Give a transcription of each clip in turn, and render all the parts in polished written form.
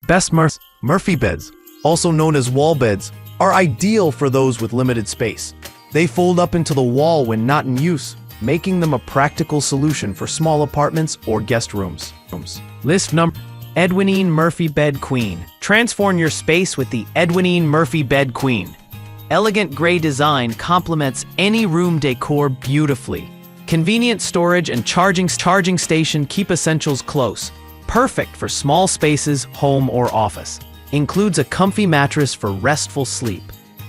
Best Murphy beds, also known as wall beds, are ideal for those with limited space. They fold up into the wall when not in use, making them a practical solution for small apartments or guest rooms. List number: Edwinine Murphy Bed Queen. Transform your space with the Edwinine Murphy Bed Queen. Elegant gray design complements any room decor beautifully. Convenient storage and charging station keep essentials close. Perfect for small spaces, home or office. Includes a comfy mattress for restful sleep.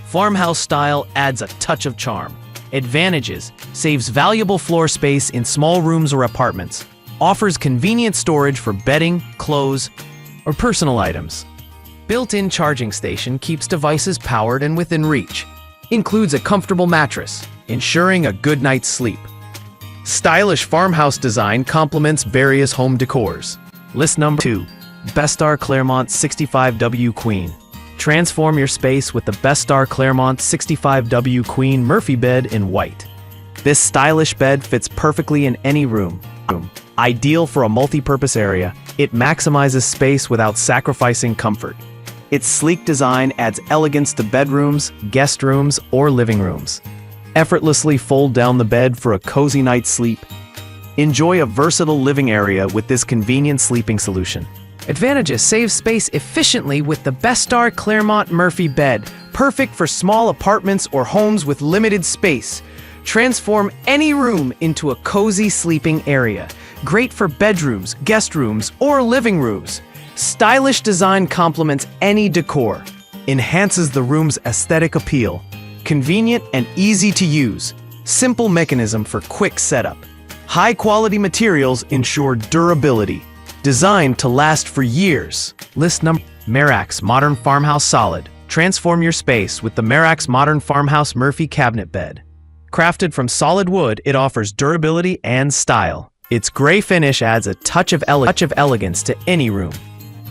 Farmhouse style adds a touch of charm. Advantages: saves valuable floor space in small rooms or apartments. Offers convenient storage for bedding, clothes, or personal items. Built-in charging station keeps devices powered and within reach. Includes a comfortable mattress, ensuring a good night's sleep. Stylish farmhouse design complements various home decors. List number 2. Bestar Claremont 65W Queen. Transform your space with the Bestar Claremont 65W Queen Murphy bed in white. This stylish bed fits perfectly in any room. Ideal for a multi-purpose area, it maximizes space without sacrificing comfort. Its sleek design adds elegance to bedrooms, guest rooms, or living rooms. Effortlessly fold down the bed for a cozy night's sleep. Enjoy a versatile living area with this convenient sleeping solution. Advantages: save space efficiently with the Bestar Claremont Murphy bed. Perfect for small apartments or homes with limited space. Transform any room into a cozy sleeping area. Great for bedrooms, guest rooms, or living rooms. Stylish design complements any decor. Enhances the room's aesthetic appeal. Convenient and easy to use. Simple mechanism for quick setup. High-quality materials ensure durability. Designed to last for years. List number: Merax Modern Farmhouse Solid. Transform your space with the Merax Modern Farmhouse Murphy Cabinet Bed. Crafted from solid wood, it offers durability and style. Its gray finish adds a touch of elegance to any room.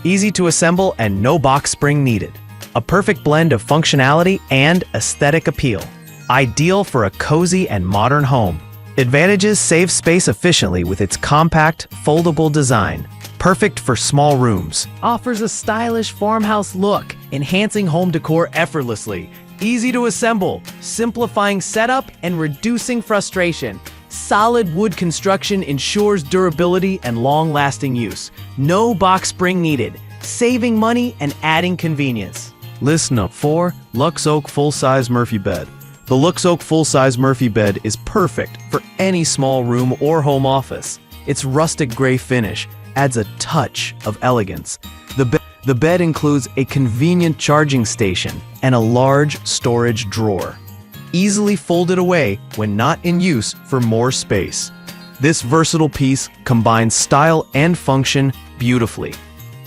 Easy to assemble and no box spring needed. A perfect blend of functionality and aesthetic appeal. Ideal for a cozy and modern home. Advantages: save space efficiently with its compact, foldable design. Perfect for small rooms. Offers a stylish farmhouse look, enhancing home decor effortlessly. Easy to assemble, simplifying setup and reducing frustration. Solid wood construction ensures durability and long-lasting use. No box spring needed, saving money and adding convenience. List number 4. Lux Oak Full-Size Murphy Bed. The Lux Oak Full-Size Murphy Bed is perfect for any small room or home office. Its rustic gray finish adds a touch of elegance. The bed includes a convenient charging station and a large storage drawer. Easily folded away when not in use for more space. This versatile piece combines style and function beautifully.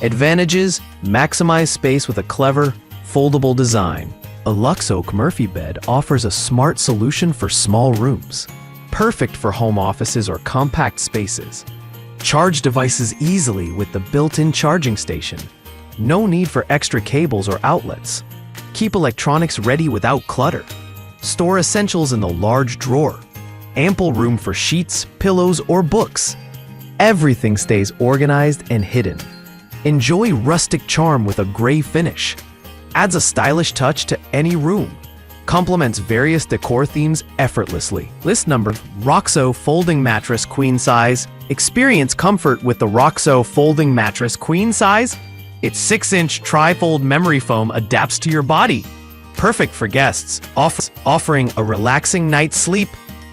Advantages: maximize space with a clever, foldable design. A Lux Oak Murphy bed offers a smart solution for small rooms. Perfect for home offices or compact spaces. Charge devices easily with the built-in charging station. No need for extra cables or outlets. Keep electronics ready without clutter. Store essentials in the large drawer. Ample room for sheets, pillows, or books. Everything stays organized and hidden. Enjoy rustic charm with a gray finish. Adds a stylish touch to any room. Complements various decor themes effortlessly. List number: Roxo Folding Mattress Queen Size. Experience comfort with the Roxo Folding Mattress Queen Size. Its 6-inch tri-fold memory foam adapts to your body. Perfect for guests, offering a relaxing night's sleep.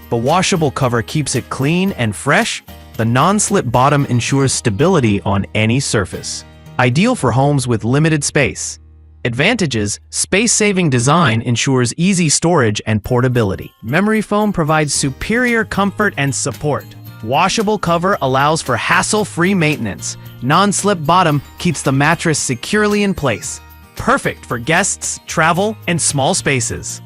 The washable cover keeps it clean and fresh. The non-slip bottom ensures stability on any surface. Ideal for homes with limited space. Advantages: space-saving design ensures easy storage and portability. Memory foam provides superior comfort and support. Washable cover allows for hassle-free maintenance. Non-slip bottom keeps the mattress securely in place. Perfect for guests, travel, and small spaces.